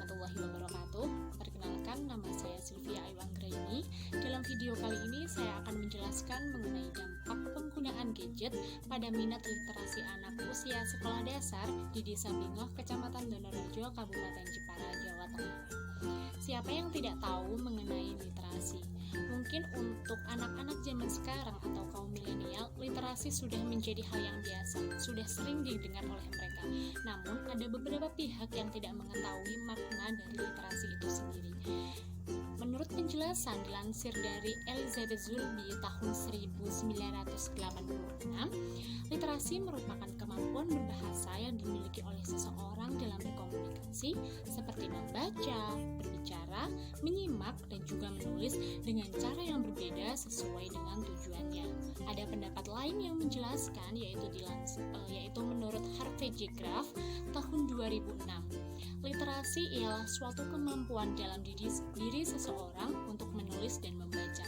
warahmatullahi wabarakatuh. Perkenalkan, nama saya Sylvia Aiwanggraini. Dalam video kali ini saya akan menjelaskan mengenai dampak penggunaan gadget pada minat literasi anak usia sekolah dasar di Desa Bingoh, Kecamatan Donorejo, Kabupaten Jepara, Jawa Tengah. Siapa yang tidak tahu mengenai literasi? Mungkin untuk anak-anak zaman sekarang atau kaum milenial, literasi sudah menjadi hal yang biasa, sudah sering didengar oleh mereka. Namun, ada beberapa pihak yang tidak mengetahui makna dari literasi itu sendiri. Menurut penjelasan dilansir dari Elizabeth Zulby tahun 1986, literasi merupakan kemampuan berbahasa yang dimiliki oleh seseorang dalam berkomunikasi seperti membaca, berbicara, menyimak, dan juga menulis dengan cara yang berbeda sesuai dengan tujuannya. Ada pendapat lain yang menjelaskan yaitu menurut Harvey J. Graff tahun 2006. Literasi ialah suatu kemampuan dalam diri seseorang untuk menulis dan membaca.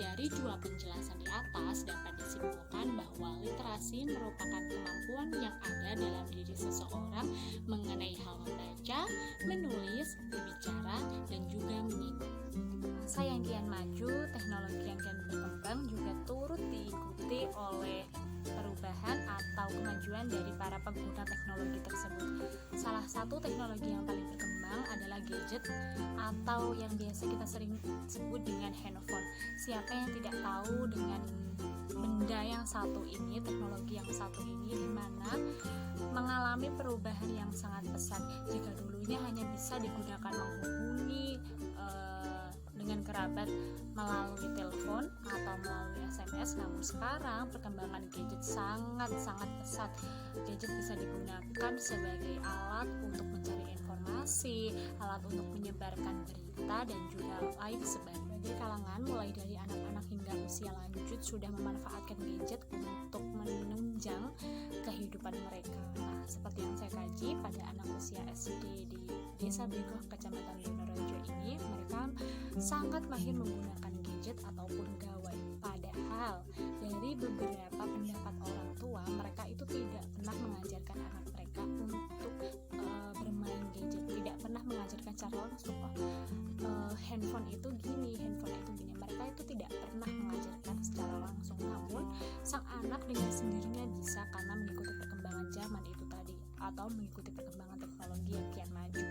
Dari dua penjelasan di atas dapat disimpulkan bahwa literasi merupakan kemampuan yang ada dalam diri seseorang mengenai hal membaca, menulis, berbicara, dan juga menyimak. Masa yang kian maju, teknologi yang kian berkembang juga turut diikuti oleh perubahan atau kemajuan dari para pengguna teknologi tersebut. Salah satu teknologi yang paling berkembang adalah gadget atau yang biasa kita sering sebut dengan handphone. Siapa yang tidak tahu dengan benda yang satu ini, teknologi yang satu ini, di mana mengalami perubahan yang sangat pesat. Jika dulunya hanya bisa digunakan menghubungi dengan kerabat melalui telepon atau melalui SMS, namun sekarang perkembangan gadget sangat-sangat pesat. Gadget bisa digunakan sebagai alat untuk mencari informasi, alat untuk menyebarkan berita, dan juga lain sebagainya. Berbagai kalangan mulai dari anak-anak hingga usia lanjut sudah memanfaatkan gadget untuk menunjang kehidupan mereka. Nah, seperti yang saya kaji pada anak usia SD di Desa Bingoh, Kecamatan Donorejo ini, mereka sangat mahir menggunakan gadget ataupun gawai. Padahal dari beberapa pendapat orang tua, mereka itu tidak pernah mengajarkan anak mereka untuk bermain gadget, tidak pernah mengajarkan secara langsung handphone itu gini. Mereka itu tidak pernah mengajarkan secara langsung. Namun sang anak dengan sendirinya bisa karena mengikuti perkembangan zaman itu tadi atau mengikuti perkembangan teknologi yang kian maju.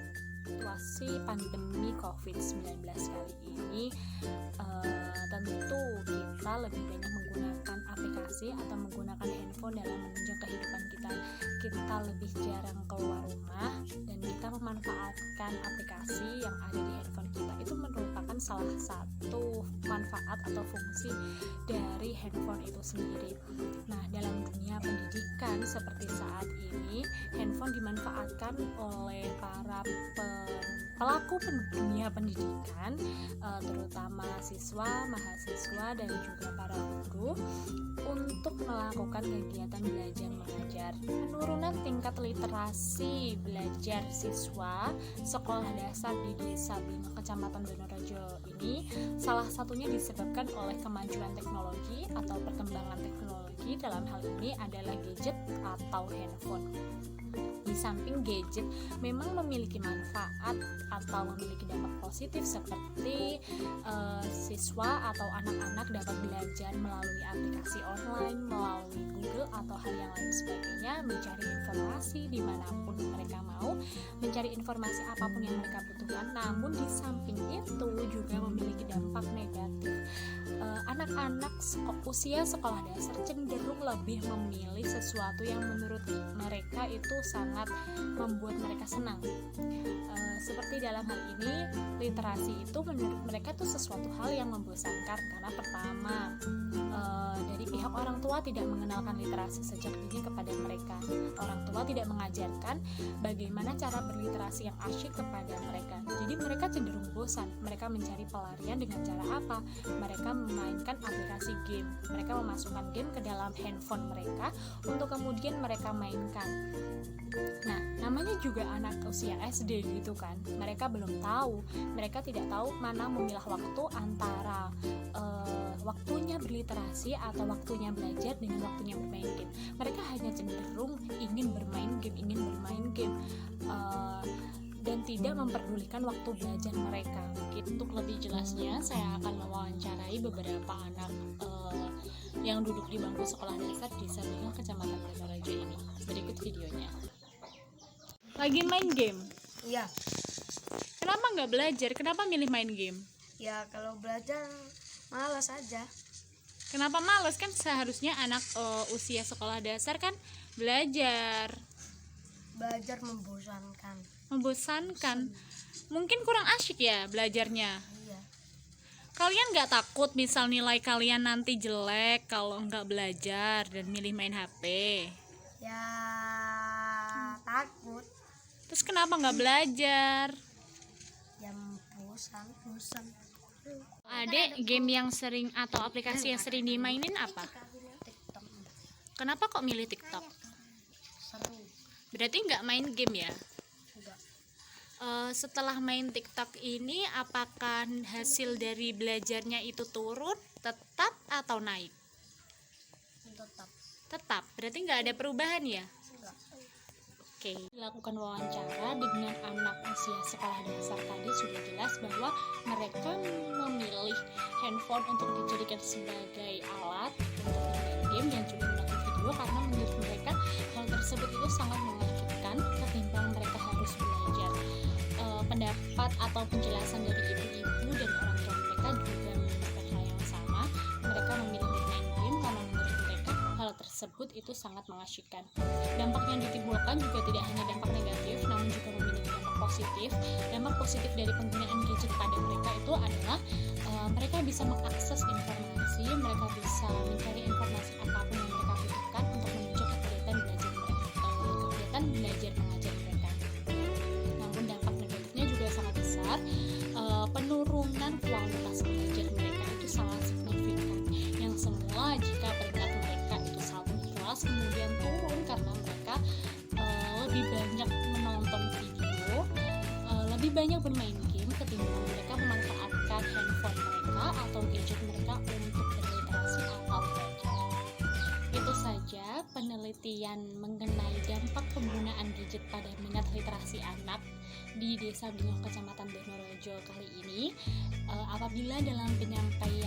Situasi pandemi COVID-19 kali ini tentu kita lebih banyak menggunakan aplikasi atau menggunakan handphone dalam menunjang kehidupan kita. Kita lebih jarang keluar rumah dan kita memanfaatkan aplikasi yang ada di handphone kita. Itu merupakan salah satu manfaat atau fungsi dari handphone itu sendiri. Nah, dalam dunia pendidikan seperti saat ini, handphone dimanfaatkan oleh para pelaku dunia pendidikan, terutama siswa, mahasiswa, dan juga para guru untuk melakukan kegiatan belajar mengajar. Penurunan tingkat literasi belajar siswa sekolah dasar di Desa Bingoh, Kecamatan Donorejo ini salah satunya disebabkan oleh kemajuan teknologi atau perkembangan teknologi. Dalam hal ini adalah gadget atau handphone. Di samping gadget memang memiliki manfaat atau memiliki dampak positif seperti siswa atau anak-anak dapat belajar melalui aplikasi online, melalui Google atau hal yang lain sebagainya, mencari informasi dimanapun mereka mau, mencari informasi apapun yang mereka butuhkan. Namun di samping itu juga memiliki dampak negatif. Anak-anak usia sekolah dasar cenderung lebih memilih sesuatu yang menurut mereka itu sangat membuat mereka senang. Seperti dalam hal ini, literasi itu menurut mereka itu sesuatu hal yang membosankan karena pertama, dari pihak orang tua tidak mengenalkan literasi sejak dini kepada mereka. Orang tua tidak mengajarkan bagaimana cara berliterasi yang asyik kepada mereka. Jadi mereka cenderung bosan. Mereka mencari pelarian dengan cara apa? Mereka memainkan aplikasi game. Mereka memasukkan game ke dalam handphone mereka untuk kemudian mereka mainkan. Nah, namanya juga anak usia SD gitu kan. Mereka belum tahu, mereka tidak tahu mana memilah waktu antara waktunya berliterasi atau waktunya belajar dengan waktunya bermain game. Mereka hanya cenderung ingin bermain game. dan tidak memperdulikan waktu belajar mereka. Mungkin untuk lebih jelasnya saya akan mewawancarai beberapa anak yang duduk di bangku sekolah dasar di Desa Bingel, Kecamatan Donorejo ini. Berikut videonya. Lagi main game? Iya. Kenapa nggak belajar? Kenapa milih main game? Ya kalau belajar malas aja. Kenapa malas? Kan seharusnya anak usia sekolah dasar kan belajar. Belajar membosankan. Membosankan. Mungkin kurang asyik ya belajarnya. Iya. Kalian nggak takut misal nilai kalian nanti jelek kalau nggak belajar dan milih main HP? Ya takut. Terus kenapa nggak belajar? Ya bosan. Adek, game yang sering atau aplikasi yang sering dimainin apa? TikTok. Kenapa kok milih TikTok? Seru. Berarti nggak main game ya? Enggak. Setelah main TikTok ini, apakah hasil dari belajarnya itu turun, tetap atau naik? Tetap. Tetap, berarti nggak ada perubahan ya? Enggak. Oke. Dilakukan wawancara dengan anak usia sekolah dasar tadi sudah jelas bahwa mereka memilih handphone untuk dijadikan sebagai alat untuk bermain game dan juga menonton video karena menurut mereka hal tersebut itu sangat mengagetkan ketimbang mereka harus belajar. Pendapat atau penjelasan dari ibu-ibu dan orang tua mereka juga menunjukkan hal yang sama. Mereka memilih bermain game karena menurut mereka hal tersebut itu sangat mengasyikkan. Dampak yang ditimbulkan juga tidak hanya dampak negatif, namun juga memiliki dampak positif. Dampak positif dari penggunaan gadget pada mereka itu adalah mereka bisa mengakses informasi, mereka bisa mencari informasi apapun yang mereka butuhkan untuk menuju kegiatan belajar mereka, kegiatan belajar mengajar mereka. Namun dampak negatifnya juga sangat besar. Penurunan kualitas belajar mereka itu sangat signifikan. Yang semula jika peringkat mereka itu 1 kelas kemudian turun karena mereka lebih banyak menonton video, lebih banyak bermain game ketimbang mereka memanfaatkan handphone mereka atau gadget mereka untuk berliterasi atau belajar. Itu saja penelitian mengenai dampak penggunaan gadget pada minat literasi anak di Desa Bingel, Kecamatan Donorejo kali ini. Apabila dalam penyampaian